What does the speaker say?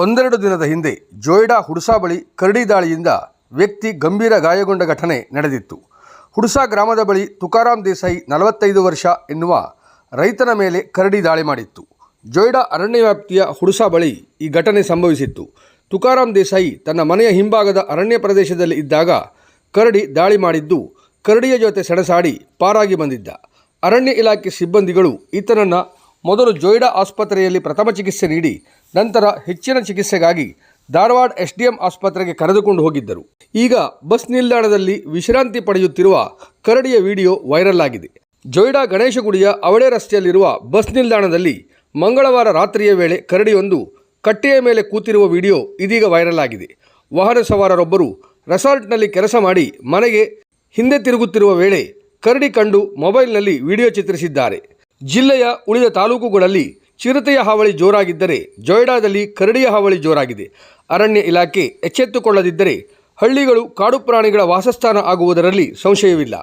ಒಂದೆರಡು ದಿನದ ಹಿಂದೆ ಜೋಯಿಡಾ ಹುಡುಸಾ ಬಳಿ ಕರಡಿ ದಾಳಿಯಿಂದ ವ್ಯಕ್ತಿ ಗಂಭೀರ ಗಾಯಗೊಂಡ ಘಟನೆ ನಡೆದಿತ್ತು. ಹುಡುಸಾ ಗ್ರಾಮದ ಬಳಿ ತುಕಾರಾಮ್ ದೇಸಾಯಿ 45 ವರ್ಷ ಎನ್ನುವ ರೈತನ ಮೇಲೆ ಕರಡಿ ದಾಳಿ ಮಾಡಿತ್ತು. ಜೋಯಿಡಾ ಅರಣ್ಯ ವ್ಯಾಪ್ತಿಯ ಹುಡುಸಾ ಬಳಿ ಈ ಘಟನೆ ಸಂಭವಿಸಿತ್ತು. ತುಕಾರಾಮ್ ದೇಸಾಯಿ ತನ್ನ ಮನೆಯ ಹಿಂಭಾಗದ ಅರಣ್ಯ ಪ್ರದೇಶದಲ್ಲಿ ಇದ್ದಾಗ ಕರಡಿ ದಾಳಿ ಮಾಡಿದ್ದು, ಕರಡಿಯ ಜೊತೆ ಸೆಣಸಾಡಿ ಪಾರಾಗಿ ಬಂದಿದ್ದ. ಅರಣ್ಯ ಇಲಾಖೆ ಸಿಬ್ಬಂದಿಗಳು ಈತನನ್ನು ಮೊದಲು ಜೋಯಿಡಾ ಆಸ್ಪತ್ರೆಯಲ್ಲಿ ಪ್ರಥಮ ಚಿಕಿತ್ಸೆ ನೀಡಿ ನಂತರ ಹೆಚ್ಚಿನ ಚಿಕಿತ್ಸೆಗಾಗಿ ಧಾರವಾಡ SDM ಆಸ್ಪತ್ರೆಗೆ ಕರೆದುಕೊಂಡು ಹೋಗಿದ್ದರು. ಈಗ ಬಸ್ ನಿಲ್ದಾಣದಲ್ಲಿ ವಿಶ್ರಾಂತಿ ಪಡೆಯುತ್ತಿರುವ ಕರಡಿಯ ವಿಡಿಯೋ ವೈರಲ್ ಆಗಿದೆ. ಜೋಯಿಡಾ ಗಣೇಶಗುಡಿಯ ಅವಳೆ ರಸ್ತೆಯಲ್ಲಿರುವ ಬಸ್ ನಿಲ್ದಾಣದಲ್ಲಿ ಮಂಗಳವಾರ ರಾತ್ರಿಯ ವೇಳೆ ಕರಡಿಯೊಂದು ಕಟ್ಟೆಯ ಮೇಲೆ ಕೂತಿರುವ ವಿಡಿಯೋ ಇದೀಗ ವೈರಲ್ ಆಗಿದೆ. ವಾಹನ ಸವಾರರೊಬ್ಬರು ರೆಸಾರ್ಟ್ನಲ್ಲಿ ಕೆಲಸ ಮಾಡಿ ಮನೆಗೆ ಹಿಂದೆ ತಿರುಗುತ್ತಿರುವ ವೇಳೆ ಕರಡಿ ಕಂಡು ಮೊಬೈಲ್ನಲ್ಲಿ ವಿಡಿಯೋ ಚಿತ್ರಿಸಿದ್ದಾರೆ. ಜಿಲ್ಲೆಯ ಉಳಿದ ತಾಲೂಕುಗಳಲ್ಲಿ ಚಿರತೆಯ ಹಾವಳಿ ಜೋರಾಗಿದ್ದರೆ ಜೋಯಿಡಾದಲ್ಲಿ ಕರಡಿಯ ಹಾವಳಿ ಜೋರಾಗಿದೆ. ಅರಣ್ಯ ಇಲಾಖೆ ಎಚ್ಚೆತ್ತುಕೊಳ್ಳದಿದ್ದರೆ ಹಳ್ಳಿಗಳು ಕಾಡು ಪ್ರಾಣಿಗಳ ವಾಸಸ್ಥಾನ ಆಗುವುದರಲ್ಲಿ ಸಂಶಯವಿಲ್ಲ.